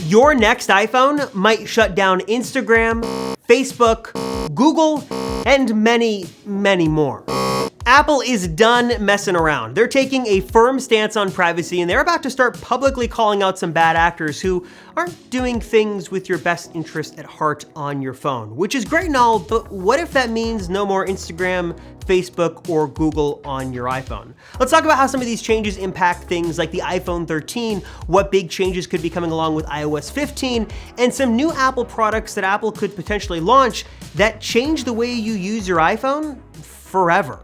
Your next iPhone might shut down Instagram, Facebook, Google, and many, many more. Apple is done messing around. They're taking a firm stance on privacy, and they're about to start publicly calling out some bad actors who aren't doing things with your best interest at heart on your phone, which is great and all, but what if that means no more Instagram, Facebook, or Google on your iPhone? Let's talk about how some of these changes impact things like the iPhone 13, what big changes could be coming along with iOS 15, and some new Apple products that Apple could potentially launch that change the way you use your iPhone forever.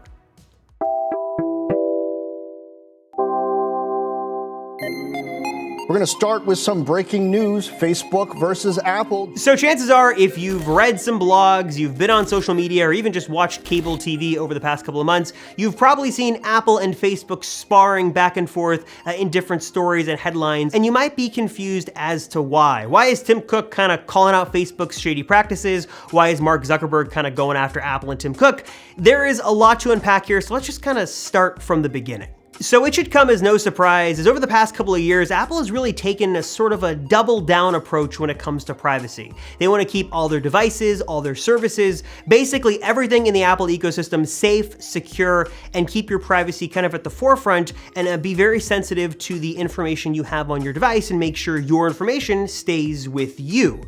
We're going to start with some breaking news, Facebook versus Apple. So chances are, if you've read some blogs, you've been on social media, or even just watched cable TV over the past couple of months, you've probably seen Apple and Facebook sparring back and forth in different stories and headlines, and you might be confused as to why. Why is Tim Cook kind of calling out Facebook's shady practices? Why is Mark Zuckerberg kind of going after Apple and Tim Cook? There is a lot to unpack here, so let's just kind of start from the beginning. So it should come as no surprise, as over the past couple of years, Apple has really taken a sort of a double down approach when it comes to privacy. They want to keep all their devices, all their services, basically everything in the Apple ecosystem safe, secure, and keep your privacy kind of at the forefront, and be very sensitive to the information you have on your device and make sure your information stays with you,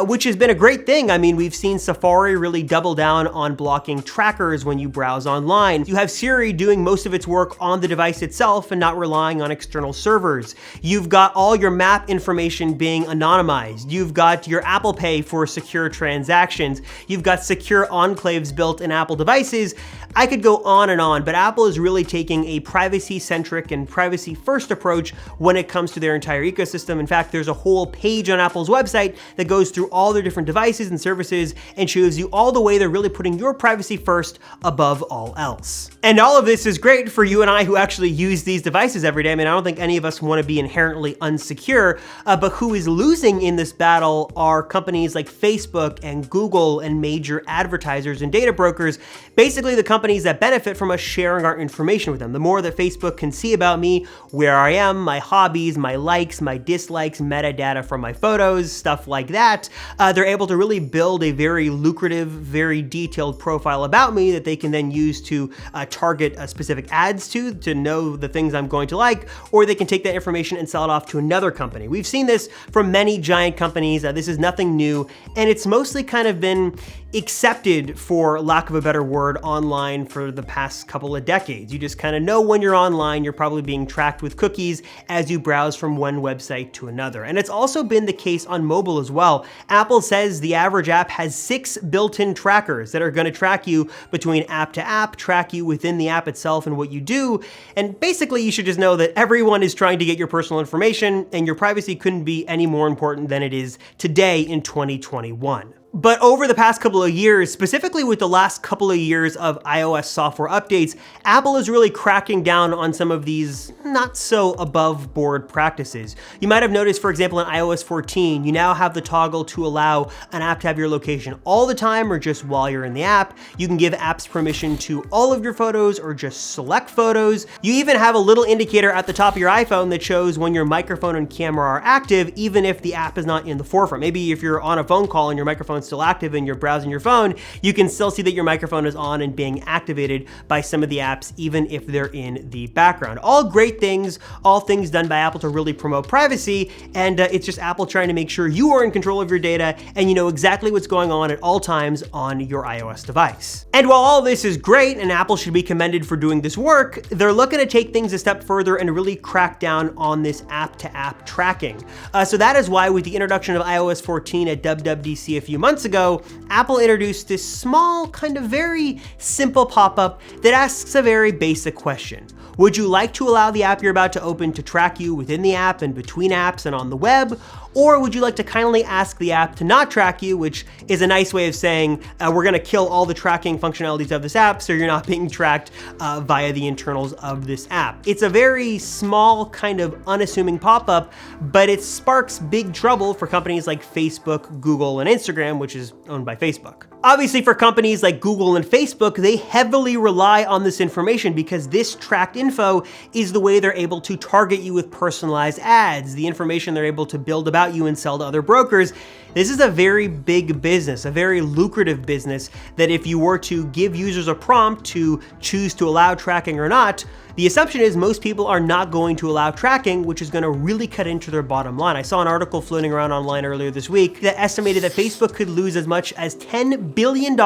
which has been a great thing. I mean, we've seen Safari really double down on blocking trackers when you browse online. You have Siri doing most of its work on the device itself and not relying on external servers. You've got all your map information being anonymized. You've got your Apple Pay for secure transactions. You've got secure enclaves built in Apple devices. I could go on, but Apple is really taking a privacy-centric and privacy-first approach when it comes to their entire ecosystem. In fact, there's a whole page on Apple's website that goes through all their different devices and services and shows you all the way they're really putting your privacy first above all else. And all of this is great for you and I who actually use these devices every day. I mean, I don't think any of us want to be inherently unsecure, but who is losing in this battle are companies like Facebook and Google and major advertisers and data brokers, basically the companies that benefit from us sharing our information with them. The more that Facebook can see about me, where I am, my hobbies, my likes, my dislikes, metadata from my photos, stuff like that, they're able to really build a very lucrative, very detailed profile about me that they can then use to target specific ads to know the things I'm going to like, or they can take that information and sell it off to another company. We've seen this from many giant companies. This is nothing new, and it's mostly kind of been accepted, for lack of a better word, online for the past couple of decades. You just kind of know when you're online, you're probably being tracked with cookies as you browse from one website to another. And it's also been the case on mobile as well. Apple says the average app has 6 built-in trackers that are going to track you between app to app, track you within the app itself and what you do. And basically, you should just know that everyone is trying to get your personal information, and your privacy couldn't be any more important than it is today in 2021. But over the past couple of years, specifically with the last couple of years of iOS software updates, Apple is really cracking down on some of these not so above board practices. You might have noticed, for example, in iOS 14, you now have the toggle to allow an app to have your location all the time or just while you're in the app. You can give apps permission to all of your photos or just select photos. You even have a little indicator at the top of your iPhone that shows when your microphone and camera are active, even if the app is not in the forefront. Maybe if you're on a phone call and your microphone still active and you're browsing your phone, you can still see that your microphone is on and being activated by some of the apps, even if they're in the background. All great things, all things done by Apple to really promote privacy, and it's just Apple trying to make sure you are in control of your data and you know exactly what's going on at all times on your iOS device. And while all this is great, and Apple should be commended for doing this work, they're looking to take things a step further and really crack down on this app-to-app tracking. So that is why, with the introduction of iOS 14 at WWDC a few months ago, Apple introduced this small, kind of very simple pop-up that asks a very basic question. Would you like to allow the app you're about to open to track you within the app and between apps and on the web? Or would you like to kindly ask the app to not track you, which is a nice way of saying, we're gonna kill all the tracking functionalities of this app so you're not being tracked via the internals of this app. It's a very small, kind of unassuming pop-up, but it sparks big trouble for companies like Facebook, Google, and Instagram, ecosystem, which is owned by Facebook. Obviously, for companies like Google and Facebook, they heavily rely on this information because this tracked info is the way they're able to target you with personalized ads, the information they're able to build about you and sell to other brokers. This is a very big business, a very lucrative business, that if you were to give users a prompt to choose to allow tracking or not, the assumption is most people are not going to allow tracking, which is going to really cut into their bottom line. I saw an article floating around online earlier this week that estimated that Facebook could lose as much as $10 billion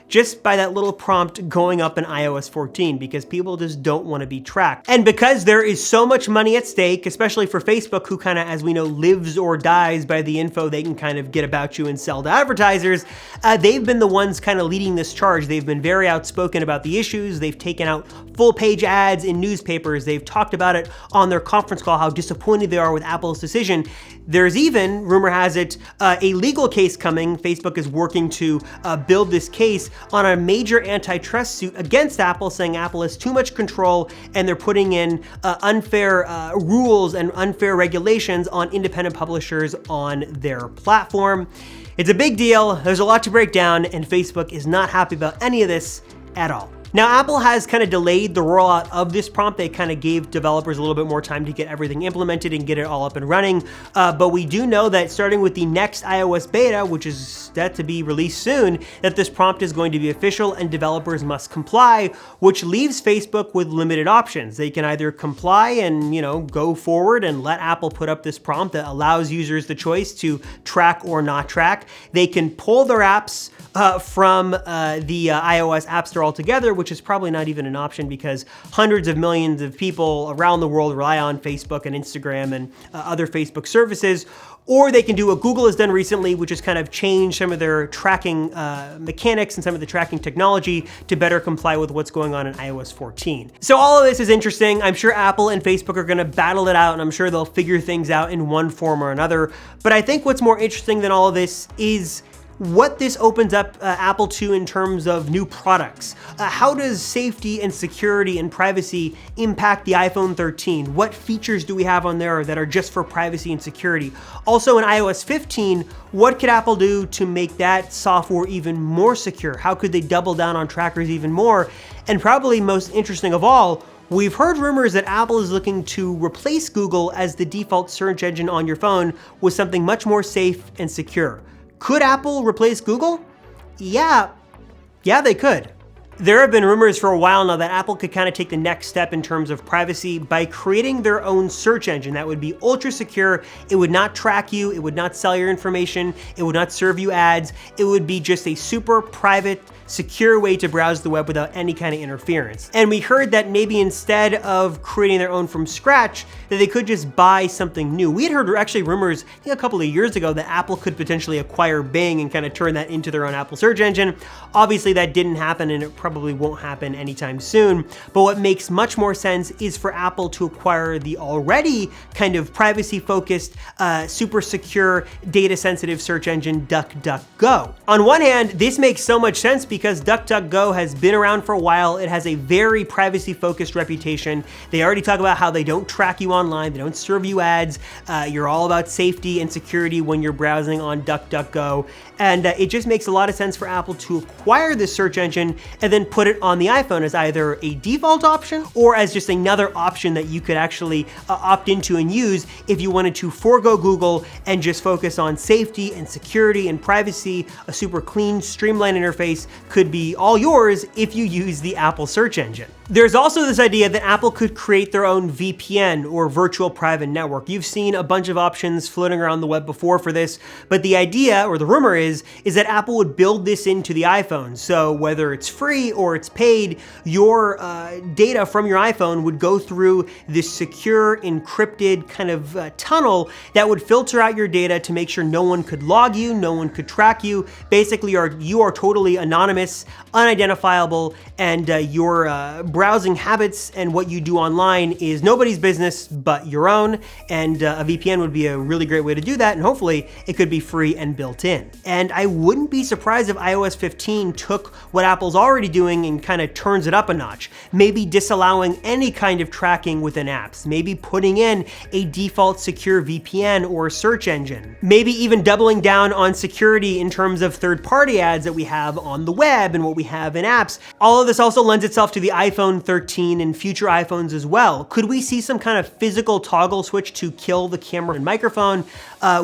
just by that little prompt going up in iOS 14 because people just don't want to be tracked. And because there is so much money at stake, especially for Facebook, who kind of, as we know, lives or dies by the info they can kind of get about you and sell to advertisers, they've been the ones kind of leading this charge. They've been very outspoken about the issues. They've taken out full page ads in newspapers. They've talked about it on their conference call, how disappointed they are with Apple's decision. There's even, rumor has it, a legal case coming. Facebook is working to build this case on a major antitrust suit against Apple, saying Apple has too much control and they're putting in unfair rules and unfair regulations on independent publishers on their platform. It's a big deal. There's a lot to break down, and Facebook is not happy about any of this at all. Now, Apple has kind of delayed the rollout of this prompt. They kind of gave developers a little bit more time to get everything implemented and get it all up and running. But we do know that starting with the next iOS beta, which is set to be released soon, that this prompt is going to be official and developers must comply, which leaves Facebook with limited options. They can either comply and, go forward and let Apple put up this prompt that allows users the choice to track or not track. They can pull their apps from the iOS App Store altogether, which is probably not even an option because hundreds of millions of people around the world rely on Facebook and Instagram and other Facebook services. Or they can do what Google has done recently, which is kind of change some of their tracking mechanics and some of the tracking technology to better comply with what's going on in iOS 14. So all of this is interesting. I'm sure Apple and Facebook are going to battle it out, and I'm sure they'll figure things out in one form or another. But I think what's more interesting than all of this is what this opens up Apple to in terms of new products. How does safety and security and privacy impact the iPhone 13? What features do we have on there that are just for privacy and security? Also in iOS 15, what could Apple do to make that software even more secure? How could they double down on trackers even more? And probably most interesting of all, we've heard rumors that Apple is looking to replace Google as the default search engine on your phone with something much more safe and secure. Could Apple replace Google? Yeah, they could. There have been rumors for a while now that Apple could kind of take the next step in terms of privacy by creating their own search engine that would be ultra secure. It would not track you. It would not sell your information. It would not serve you ads. It would be just a super private, secure way to browse the web without any kind of interference. And we heard that maybe instead of creating their own from scratch, that they could just buy something new. We had heard actually rumors, I think a couple of years ago, that Apple could potentially acquire Bing and kind of turn that into their own Apple search engine. Obviously that didn't happen, and it probably won't happen anytime soon. But what makes much more sense is for Apple to acquire the already kind of privacy-focused, super secure, data-sensitive search engine DuckDuckGo. On one hand, this makes so much sense because DuckDuckGo has been around for a while. It has a very privacy-focused reputation. They already talk about how they don't track you online, they don't serve you ads. You're all about safety and security when you're browsing on DuckDuckGo. And it just makes a lot of sense for Apple to acquire this search engine and then put it on the iPhone as either a default option or as just another option that you could actually opt into and use if you wanted to forego Google and just focus on safety and security and privacy. A super clean, streamlined interface could be all yours if you use the Apple search engine. There's also this idea that Apple could create their own VPN or virtual private network. You've seen a bunch of options floating around the web before for this, but the idea, or the rumor is that Apple would build this into the iPhone. So whether it's free or it's paid, your data from your iPhone would go through this secure, encrypted kind of tunnel that would filter out your data to make sure no one could log you, no one could track you. Basically, you are totally anonymous, unidentifiable, and your browsing habits and what you do online is nobody's business but your own, and a VPN would be a really great way to do that, and hopefully it could be free and built in. And I wouldn't be surprised if iOS 15 took what Apple's already doing and kind of turns it up a notch. Maybe disallowing any kind of tracking within apps. Maybe putting in a default secure VPN or search engine. Maybe even doubling down on security in terms of third-party ads that we have on the web and what we have in apps. All of this also lends itself to the iPhone 13 and future iPhones as well. Could we see some kind of physical toggle switch to kill the camera and microphone?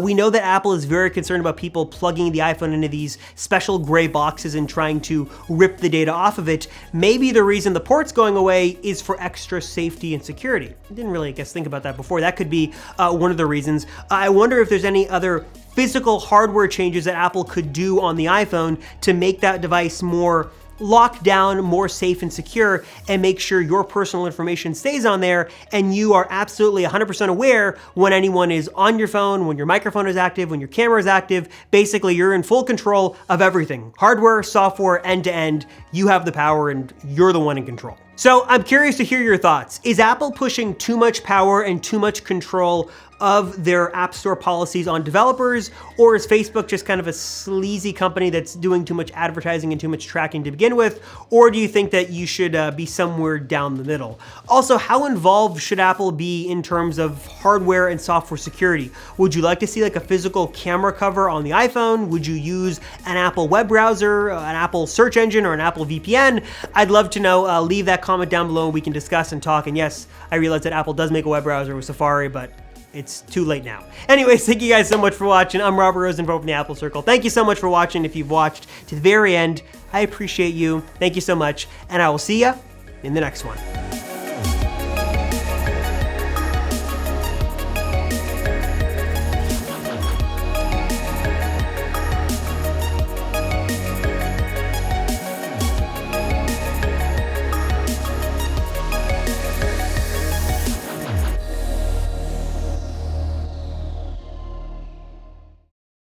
We know that Apple is very concerned about people plugging the iPhone into these special gray boxes and trying to rip the data off of it. Maybe the reason the port's going away is for extra safety and security. I didn't really, think about that before. That could be one of the reasons. I wonder if there's any other physical hardware changes that Apple could do on the iPhone to make that device more locked down, more safe and secure, and make sure your personal information stays on there and you are absolutely 100% aware when anyone is on your phone, when your microphone is active, when your camera is active. Basically, you're in full control of everything. Hardware, software, end to end, you have the power and you're the one in control. So I'm curious to hear your thoughts. Is Apple pushing too much power and too much control of their App Store policies on developers, or is Facebook just kind of a sleazy company that's doing too much advertising and too much tracking to begin with? Or do you think that you should be somewhere down the middle? Also, how involved should Apple be in terms of hardware and software security? Would you like to see like a physical camera cover on the iPhone? Would you use an Apple web browser, an Apple search engine, or an Apple VPN? I'd love to know. Leave that comment down below and we can discuss and talk. And yes, I realize that Apple does make a web browser with Safari, but it's too late now. Anyways, thank you guys so much for watching. I'm Robert Rosenfeld from the Apple Circle. Thank you so much for watching. If you've watched to the very end, I appreciate you. Thank you so much, and I will see ya in the next one.